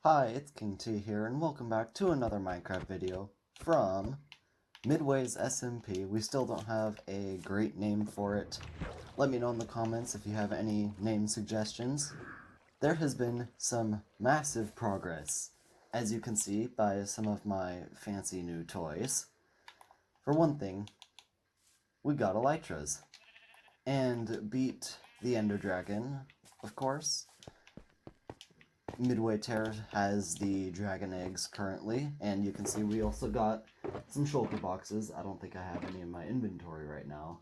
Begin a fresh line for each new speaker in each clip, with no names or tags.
Hi, it's KingT here, and welcome back to another Minecraft video from Midway's SMP. We still don't have a great name for it. Let me know in the comments if you have any name suggestions. There has been some massive progress, as you can see by some of my fancy new toys. For one thing, we got elytras, and beat the Ender Dragon, of course. Midway Terror has the dragon eggs currently, and you can see we also got some shulker boxes. I don't think I have any in my inventory right now,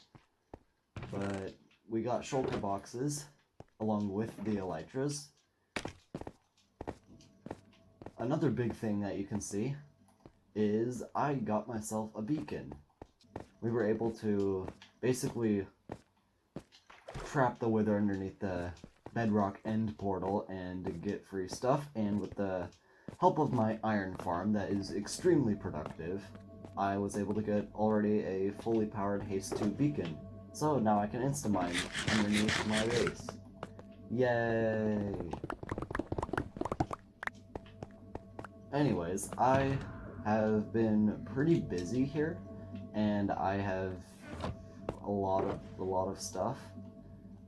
but we got shulker boxes along with the elytras. Another big thing that you can see is I got myself a beacon. We were able to basically trap the wither underneath the bedrock end portal and get free stuff, and with the help of my iron farm that is extremely productive, I was able to get already a fully powered haste 2 beacon. So now I can insta-mine underneath my base. Yay! Anyways, I have been pretty busy here, and I have a lot of stuff.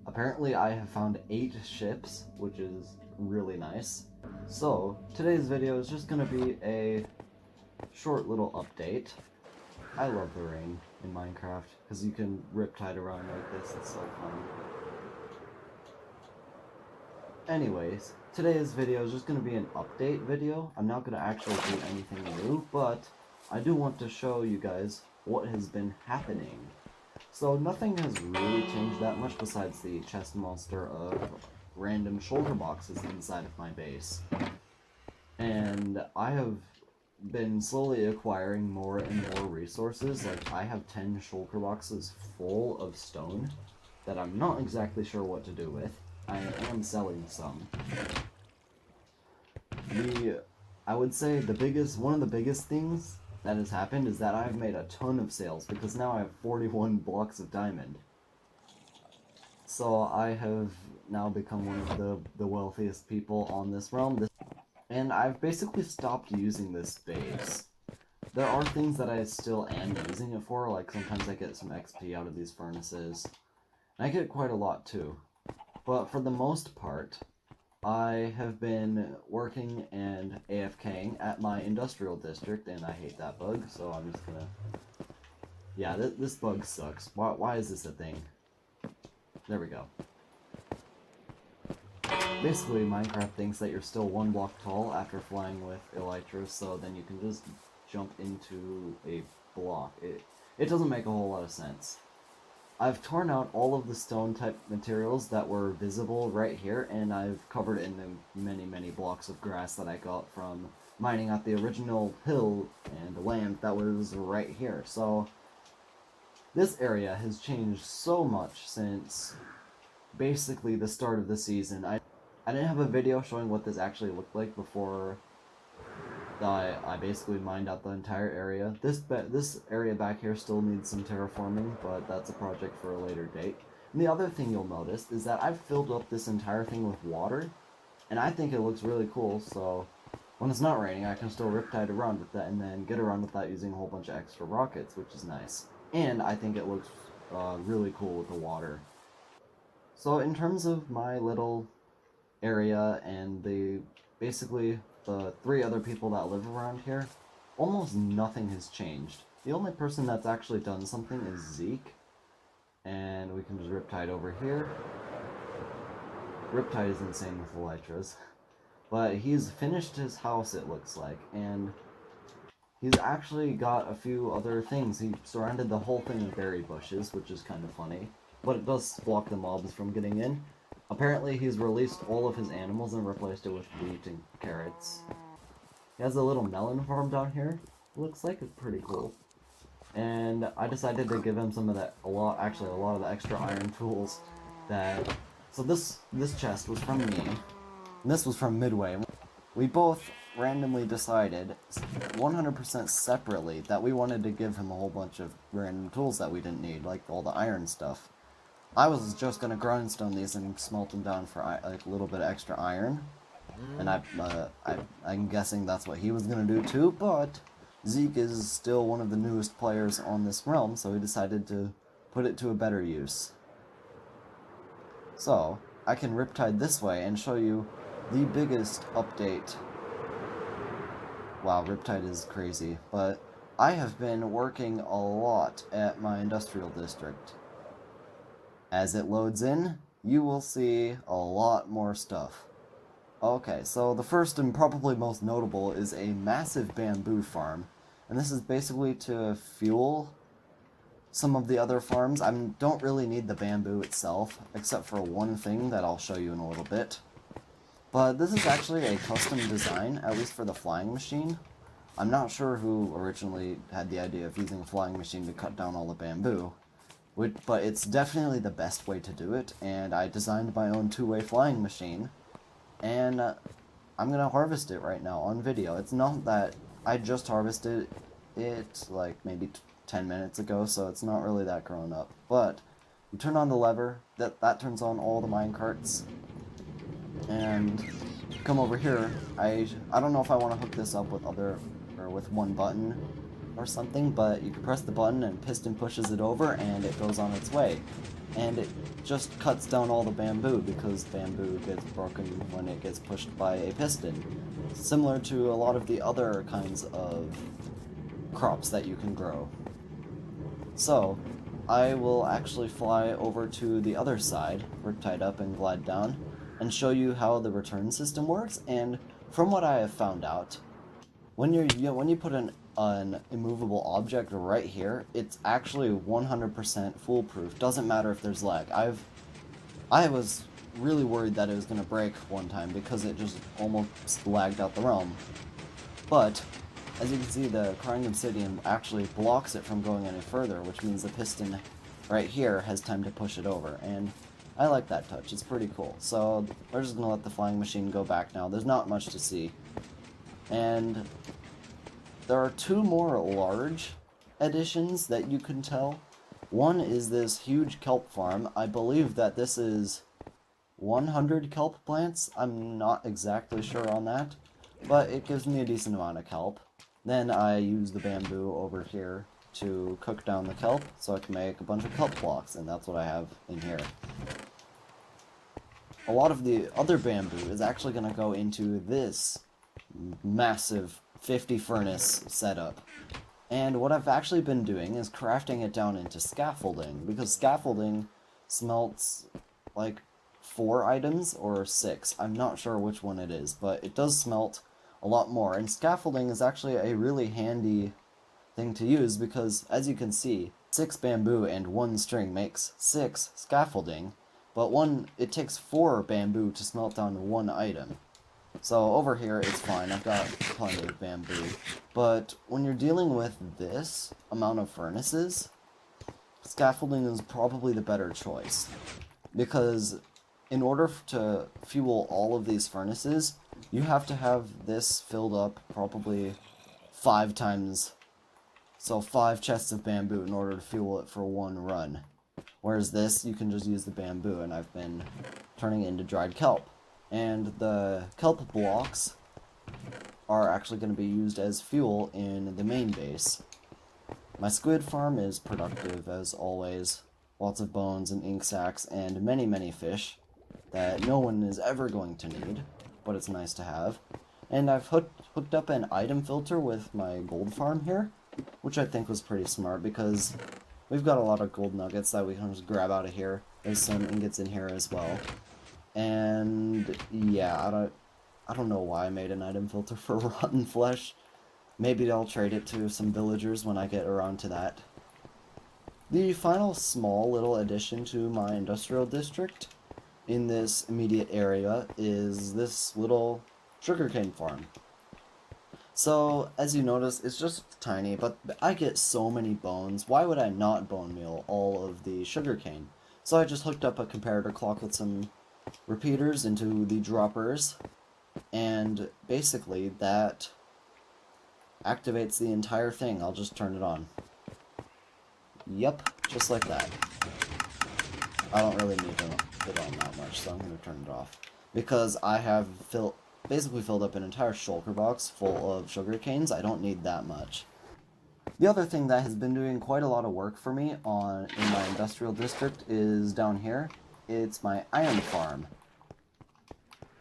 Apparently I have found 8 ships, which is really nice. So, today's video is just gonna be a short little update. I love the rain in Minecraft, because you can riptide around like this, it's so fun. Anyways, today's video is just gonna be an update video. I'm not gonna actually do anything new, but I do want to show you guys what has been happening. So nothing has really changed that much besides the chest monster of random shoulder boxes inside of my base. And I have been slowly acquiring more and more resources. Like, I have 10 shulker boxes full of stone that I'm not exactly sure what to do with. I am selling some. I would say one of the biggest things that has happened is that I've made a ton of sales, because now I have 41 blocks of diamond. So I have now become one of the wealthiest people on this realm, and I've basically stopped using this base. There are things that I still am using it for, like sometimes I get some XP out of these furnaces, and I get quite a lot too. But for the most part, I have been working and AFKing at my industrial district, and I hate that bug, so I'm just gonna... Yeah, this bug sucks. Why is this a thing? There we go. Basically, Minecraft thinks that you're still 1 block tall after flying with elytras, so then you can just jump into a block. It doesn't make a whole lot of sense. I've torn out all of the stone type materials that were visible right here, and I've covered it in the many blocks of grass that I got from mining at the original hill and land that was right here. So this area has changed so much since basically the start of the season. I didn't have a video showing what this actually looked like before I basically mined out the entire area. This area back here still needs some terraforming, but that's a project for a later date. And the other thing you'll notice is that I've filled up this entire thing with water, and I think it looks really cool, so when it's not raining I can still riptide around with that and then get around with that using a whole bunch of extra rockets, which is nice. And I think it looks really cool with the water. So in terms of my little area and basically the 3 other people that live around here, almost nothing has changed. The only person that's actually done something is Zeke, and we can just riptide over here. Riptide is insane with elytras, but he's finished his house, it looks like, and he's actually got a few other things. He surrounded the whole thing with berry bushes, which is kind of funny, but it does block the mobs from getting in. Apparently he's released all of his animals and replaced it with wheat and carrots. He has a little melon farm down here. Looks like it's pretty cool. And I decided to give him some of that, a lot of the extra iron tools that... So this chest was from me, and this was from Midway. We both randomly decided, 100% separately, that we wanted to give him a whole bunch of random tools that we didn't need, like all the iron stuff. I was just gonna grindstone these and smelt them down for like a little bit of extra iron, And I'm guessing that's what he was going to do too, but Zeke is still one of the newest players on this realm, so he decided to put it to a better use. So, I can riptide this way and show you the biggest update. Wow, riptide is crazy, but I have been working a lot at my industrial district. As it loads in, you will see a lot more stuff. Okay, so the first and probably most notable is a massive bamboo farm, and this is basically to fuel some of the other farms. I don't really need the bamboo itself, except for one thing that I'll show you in a little bit. But this is actually a custom design, at least for the flying machine. I'm not sure who originally had the idea of using a flying machine to cut down all the bamboo, but it's definitely the best way to do it, and I designed my own two-way flying machine, and I'm gonna harvest it right now on video. It's not that I just harvested it like maybe 10 minutes ago, so it's not really that grown up. But you turn on the lever, that turns on all the minecarts, and come over here. I don't know if I want to hook this up with with one button or something, but you can press the button and piston pushes it over and it goes on its way. And it just cuts down all the bamboo because bamboo gets broken when it gets pushed by a piston. Similar to a lot of the other kinds of crops that you can grow. So, I will actually fly over to the other side, riptide up and glide down, and show you how the return system works. And from what I have found out, when you put an immovable object right here, it's actually 100% foolproof. Doesn't matter if there's lag. I was really worried that it was gonna break one time because it just almost lagged out the realm. But as you can see, the crying obsidian actually blocks it from going any further, which means the piston right here has time to push it over, and I like that touch. It's pretty cool. So we're just gonna let the flying machine go back now. There's not much to see. And there are two more large additions that you can tell. One is this huge kelp farm. I believe that this is 100 kelp plants. I'm not exactly sure on that, but it gives me a decent amount of kelp. Then I use the bamboo over here to cook down the kelp so I can make a bunch of kelp blocks, and that's what I have in here. A lot of the other bamboo is actually going to go into this massive 50 furnace setup. And what I've actually been doing is crafting it down into scaffolding, because scaffolding smelts like 4 items or 6. I'm not sure which one it is, but it does smelt a lot more. And scaffolding is actually a really handy thing to use because, as you can see, 6 bamboo and 1 string makes 6 scaffolding, but it takes 4 bamboo to smelt down 1 item. So over here, it's fine. I've got plenty of bamboo. But when you're dealing with this amount of furnaces, scaffolding is probably the better choice. Because in order to fuel all of these furnaces, you have to have this filled up probably 5 times. So 5 chests of bamboo in order to fuel it for 1 run. Whereas this, you can just use the bamboo, and I've been turning it into dried kelp. And the kelp blocks are actually going to be used as fuel in the main base. My squid farm is productive as always. Lots of bones and ink sacs and many, many fish that no one is ever going to need, but it's nice to have. And I've hooked up an item filter with my gold farm here, which I think was pretty smart because we've got a lot of gold nuggets that we can just grab out of here. There's some ingots in here as well. And yeah, I don't know why I made an item filter for rotten flesh. Maybe I'll trade it to some villagers when I get around to that. The final small little addition to my industrial district in this immediate area is this little sugarcane farm. So, as you notice, it's just tiny, but I get so many bones. Why would I not bone meal all of the sugarcane? So I just hooked up a comparator clock with some repeaters into the droppers, and basically that activates the entire thing. I'll just turn it on. Yep, just like that. I don't really need to put on that much, so I'm going to turn it off. Because I have basically filled up an entire shulker box full of sugar canes. I don't need that much. The other thing that has been doing quite a lot of work for me in my industrial district is down here. It's my iron farm.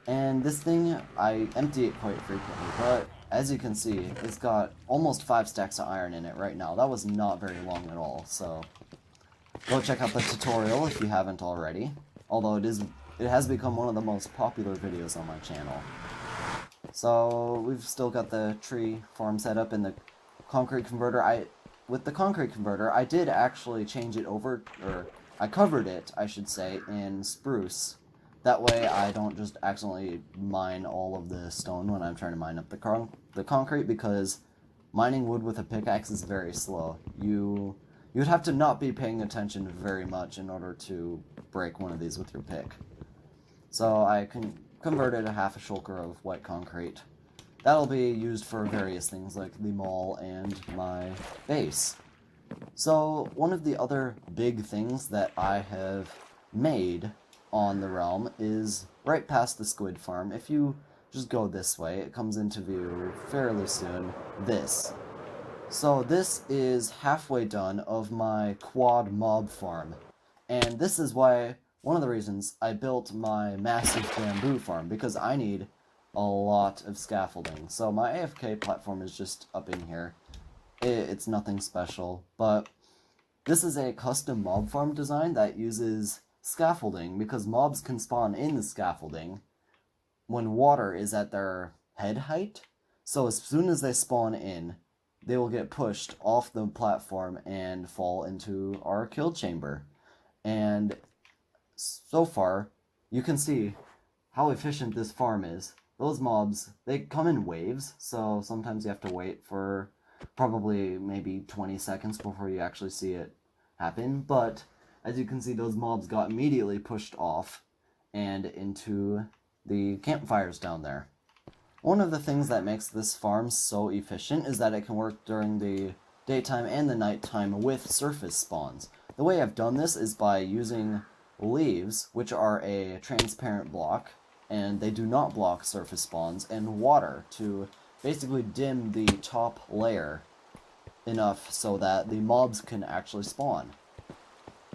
And this thing, I empty it quite frequently, but as you can see, it's got almost 5 stacks of iron in it right now. That was not very long at all, so go check out the tutorial if you haven't already. Although it has become one of the most popular videos on my channel. So we've still got the tree farm set up in the concrete converter. With the concrete converter, I did actually change it over, or I covered it, I should say, in spruce. That way I don't just accidentally mine all of the stone when I'm trying to mine up the concrete, because mining wood with a pickaxe is very slow. You'd have to not be paying attention very much in order to break one of these with your pick. So I converted a half a shulker of white concrete. That'll be used for various things like the mall and my base. So one of the other big things that I have made on the realm is right past the squid farm. If you just go this way, it comes into view fairly soon. This. So this is halfway done of my quad mob farm. And this is why, one of the reasons I built my massive bamboo farm, because I need a lot of scaffolding. So my AFK platform is just up in here. It's nothing special, but this is a custom mob farm design that uses scaffolding, because mobs can spawn in the scaffolding when water is at their head height. So as soon as they spawn in, they will get pushed off the platform and fall into our kill chamber. And so far, you can see how efficient this farm is. Those mobs, they come in waves, so sometimes you have to wait for probably maybe 20 seconds before you actually see it happen. But as you can see, those mobs got immediately pushed off and into the campfires down there. One of the things that makes this farm so efficient is that it can work during the daytime and the nighttime with surface spawns. The way I've done this is by using leaves, which are a transparent block, and they do not block surface spawns, and water to basically dim the top layer enough so that the mobs can actually spawn.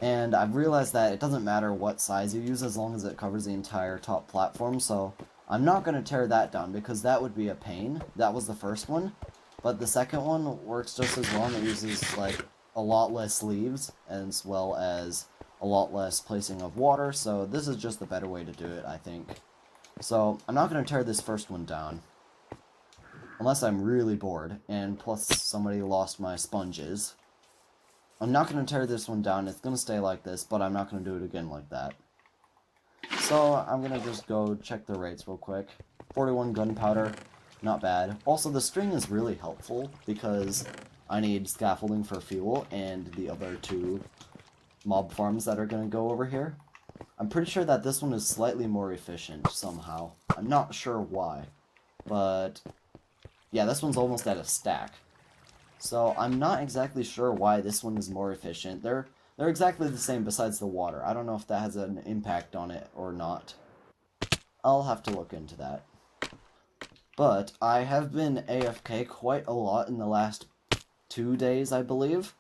And I've realized that it doesn't matter what size you use as long as it covers the entire top platform, so I'm not going to tear that down because that would be a pain. That was the first one, but the second one works just as well. It uses like a lot less leaves as well as a lot less placing of water, so this is just the better way to do it, I think. So I'm not going to tear this first one down unless I'm really bored, and plus somebody lost my sponges. I'm not going to tear this one down. It's going to stay like this, but I'm not going to do it again like that. So I'm going to just go check the rates real quick. 41 gunpowder, not bad. Also, the string is really helpful because I need scaffolding for fuel and the other two mob farms that are going to go over here. I'm pretty sure that this one is slightly more efficient somehow. I'm not sure why, but yeah, this one's almost at a stack. So I'm not exactly sure why this one is more efficient. They're exactly the same besides the water. I don't know if that has an impact on it or not. I'll have to look into that. But I have been AFK quite a lot in the last 2 days, I believe.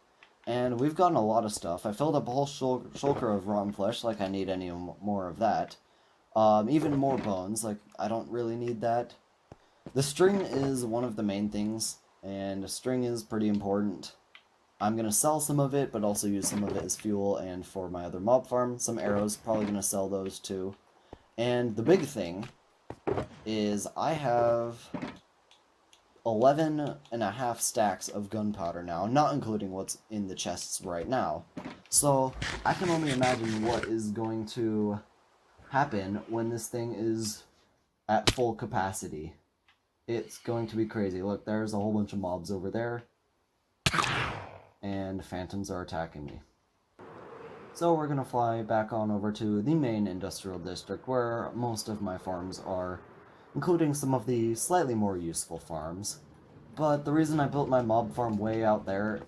And we've gotten a lot of stuff. I filled up a whole shulker of rotten flesh, like I need any more of that. Even more bones, like I don't really need that. The string is one of the main things, and string is pretty important. I'm going to sell some of it, but also use some of it as fuel and for my other mob farm. Some arrows, probably going to sell those too. And the big thing is I have 11.5 stacks of gunpowder now, not including what's in the chests right now. So I can only imagine what is going to happen when this thing is at full capacity. It's going to be crazy. Look, there's a whole bunch of mobs over there, and phantoms are attacking me. So we're going to fly back on over to the main industrial district where most of my farms are, including some of the slightly more useful farms. But the reason I built my mob farm way out there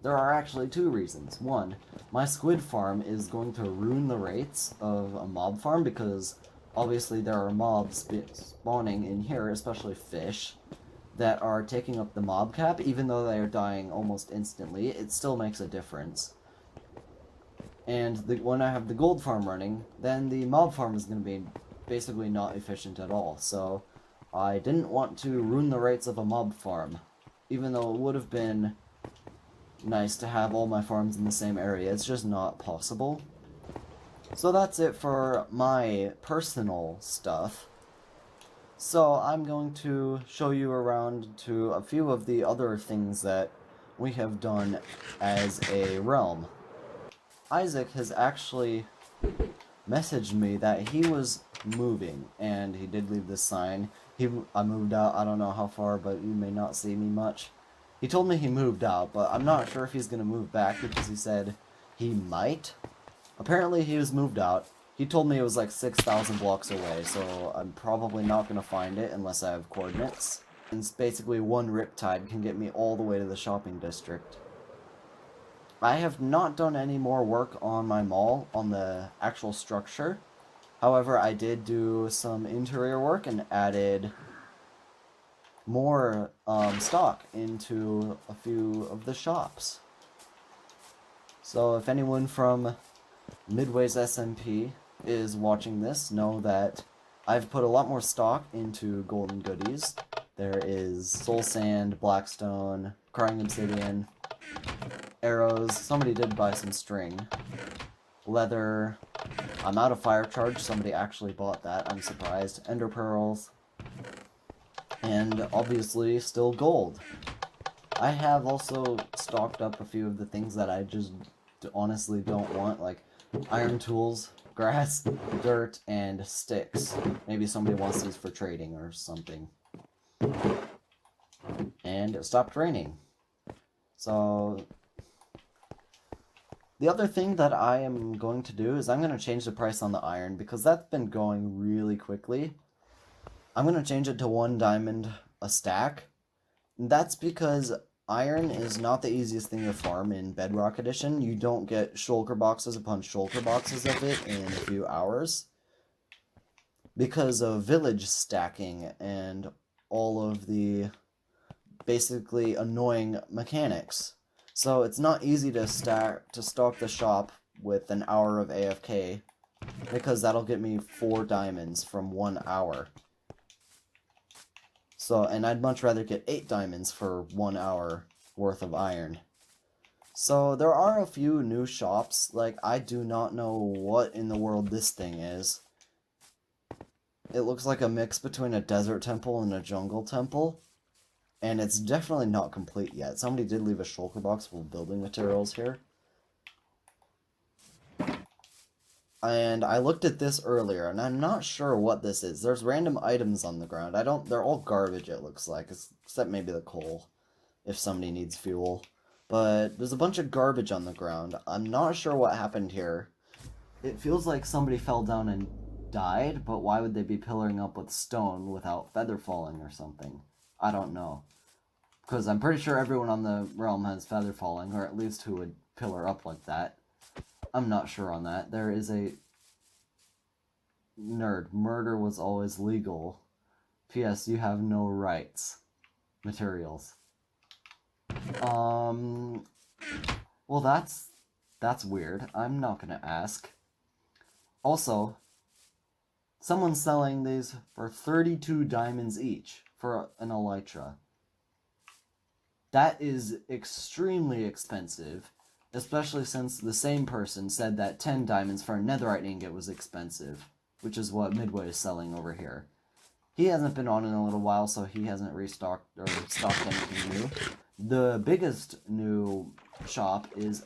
are actually 2 reasons. One, my squid farm is going to ruin the rates of a mob farm because obviously there are mobs spawning in here, especially fish, that are taking up the mob cap. Even though they are dying almost instantly, it still makes a difference. And when I have the gold farm running, then the mob farm is going to be basically not efficient at all. So I didn't want to ruin the rates of a mob farm, even though it would have been nice to have all my farms in the same area. It's just not possible. So that's it for my personal stuff. So I'm going to show you around to a few of the other things that we have done as a realm. Isaac has actually messaged me that he was moving, and he did leave this sign. I moved out, I don't know how far, but you may not see me much. He told me he moved out, but I'm not sure if he's going to move back because he said he might. Apparently he was moved out. He told me it was like 6,000 blocks away, so I'm probably not going to find it unless I have coordinates. And it's basically one riptide can get me all the way to the shopping district. I have not done any more work on my mall, on the actual structure. However, I did do some interior work and added more stock into a few of the shops. So if anyone from Midway's SMP is watching this, know that I've put a lot more stock into golden goodies. There is soul sand, blackstone, crying obsidian, arrows. Somebody did buy some string. Leather. I'm out of fire charge. Somebody actually bought that. I'm surprised. Ender pearls. And obviously still gold. I have also stocked up a few of the things that I just honestly don't want, like iron tools, grass, dirt, and sticks. Maybe somebody wants these for trading or something. And it stopped raining. So the other thing that I am going to do is I'm going to change the price on the iron because that's been going really quickly. I'm going to change it to 1 diamond a stack. That's because iron is not the easiest thing to farm in Bedrock Edition. You don't get shulker boxes upon shulker boxes of it in a few hours because of village stacking and all of the basically annoying mechanics. So it's not easy to stock the shop with an hour of AFK because that'll get me 4 diamonds from 1 hour. So, and I'd much rather get 8 diamonds for 1 hour worth of iron. So there are a few new shops. Like, I do not know what in the world this thing is. It looks like a mix between a desert temple and a jungle temple. And it's definitely not complete yet. Somebody did leave a shulker box full of building materials here. And I looked at this earlier, and I'm not sure what this is. There's random items on the ground. They're all garbage, it looks like, except maybe the coal, if somebody needs fuel. But there's a bunch of garbage on the ground. I'm not sure what happened here. It feels like somebody fell down and died, but why would they be pillaring up with stone without feather falling or something? I don't know. Because I'm pretty sure everyone on the realm has feather falling, or at least who would pillar up like that. I'm not sure on that. There is a nerd. Murder was always legal. P.S. You have no rights. Materials. Well, that's weird. I'm not gonna ask. Also, someone's selling these for 32 diamonds each for an elytra. That is extremely expensive. Especially since the same person said that 10 diamonds for a netherite ingot was expensive, which is what Midway is selling over here. He hasn't been on in a little while, so he hasn't restocked or stocked anything new. The biggest new shop is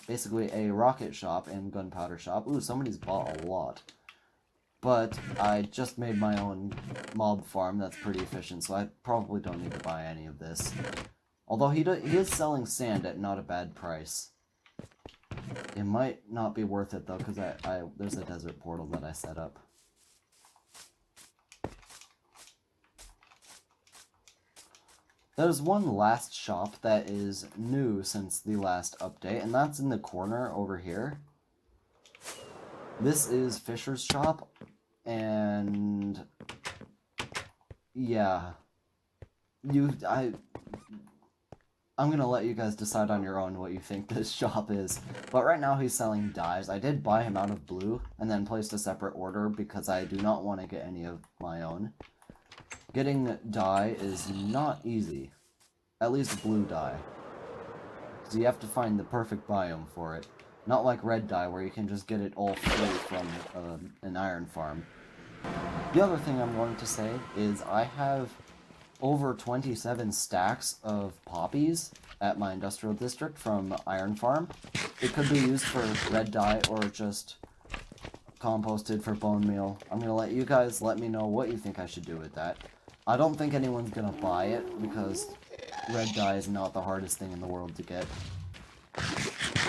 basically a rocket shop and gunpowder shop. Ooh, somebody's bought a lot. But I just made my own mob farm that's pretty efficient, so I probably don't need to buy any of this. Although he is selling sand at not a bad price. It might not be worth it though, because there's a desert portal that I set up. There's one last shop that is new since the last update, and that's in the corner over here. This is Fisher's shop. And yeah, I'm gonna let you guys decide on your own what you think this shop is. But right now he's selling dyes. I did buy him out of blue and then placed a separate order because I do not want to get any of my own. Getting dye is not easy. At least blue dye. So you have to find the perfect biome for it. Not like red dye where you can just get it all free from an iron farm. The other thing I'm going to say is I have over 27 stacks of poppies at my industrial district from Iron Farm. It could be used for red dye or just composted for bone meal. I'm going to let you guys let me know what you think I should do with that. I don't think anyone's going to buy it because red dye is not the hardest thing in the world to get.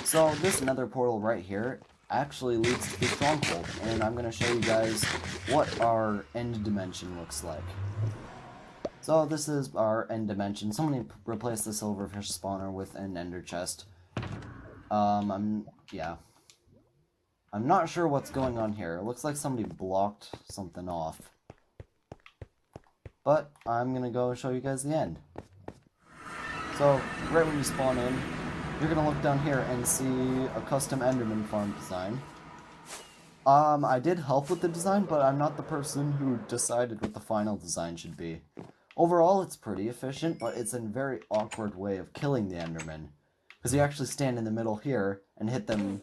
So this nether portal right here actually leads to the stronghold, and I'm going to show you guys what our end dimension looks like. So this is our end dimension. Somebody replaced the silverfish spawner with an ender chest. I'm not sure what's going on here. It looks like somebody blocked something off. But I'm gonna go show you guys the end. So right when you spawn in, you're gonna look down here and see a custom Enderman farm design. I did help with the design, but I'm not the person who decided what the final design should be. Overall, it's pretty efficient, but it's a very awkward way of killing the Enderman. Because you actually stand in the middle here and hit them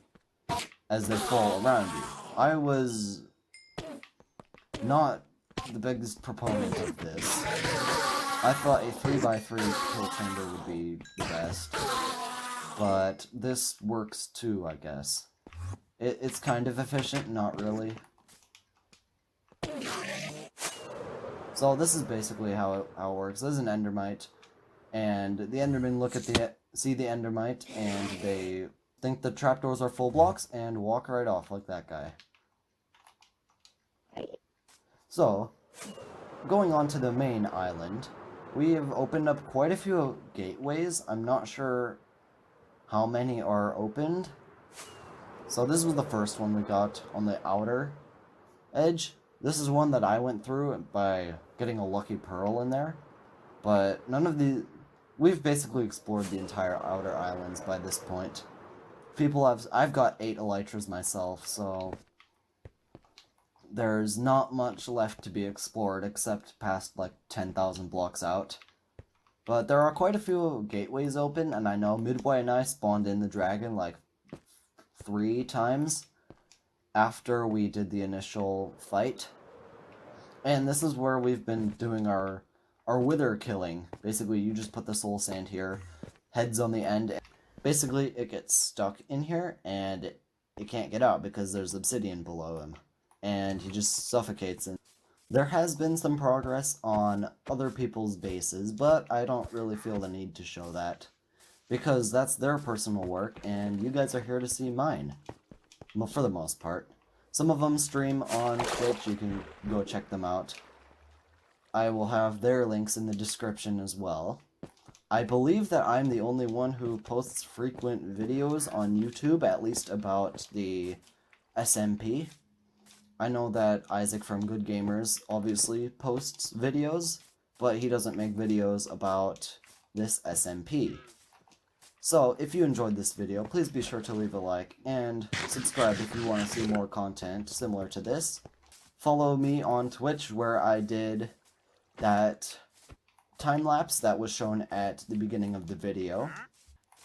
as they fall around you. I was not the biggest proponent of this. I thought a 3x3 kill chamber would be the best. But this works too, I guess. It's kind of efficient, not really. So this is basically how it works. This is an endermite, and the endermen see the endermite, and they think the trapdoors are full blocks, and walk right off like that guy. So, going on to the main island, we have opened up quite a few gateways. I'm not sure how many are opened. So this was the first one we got on the outer edge. This is one that I went through by getting a lucky pearl in there, but we've basically explored the entire outer islands by this point. I've got 8 elytras myself, so there's not much left to be explored except past like 10,000 blocks out. But there are quite a few gateways open, and I know Midway and I spawned in the dragon like 3 times after we did the initial fight. And this is where we've been doing our wither killing. Basically, you just put the soul sand here, heads on the end. Basically, it gets stuck in here, and it can't get out because there's obsidian below him. And he just suffocates. And there has been some progress on other people's bases, but I don't really feel the need to show that. Because that's their personal work, and you guys are here to see mine. Well, for the most part. Some of them stream on Twitch, you can go check them out. I will have their links in the description as well. I believe that I'm the only one who posts frequent videos on YouTube, at least about the SMP. I know that Isaac from Good Gamers obviously posts videos, but he doesn't make videos about this SMP. So, if you enjoyed this video, please be sure to leave a like, and subscribe if you want to see more content similar to this. Follow me on Twitch, where I did that time-lapse that was shown at the beginning of the video.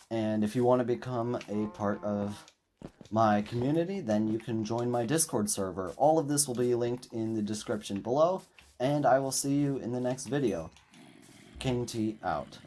And if you want to become a part of my community, then you can join my Discord server. All of this will be linked in the description below, and I will see you in the next video. KingT out.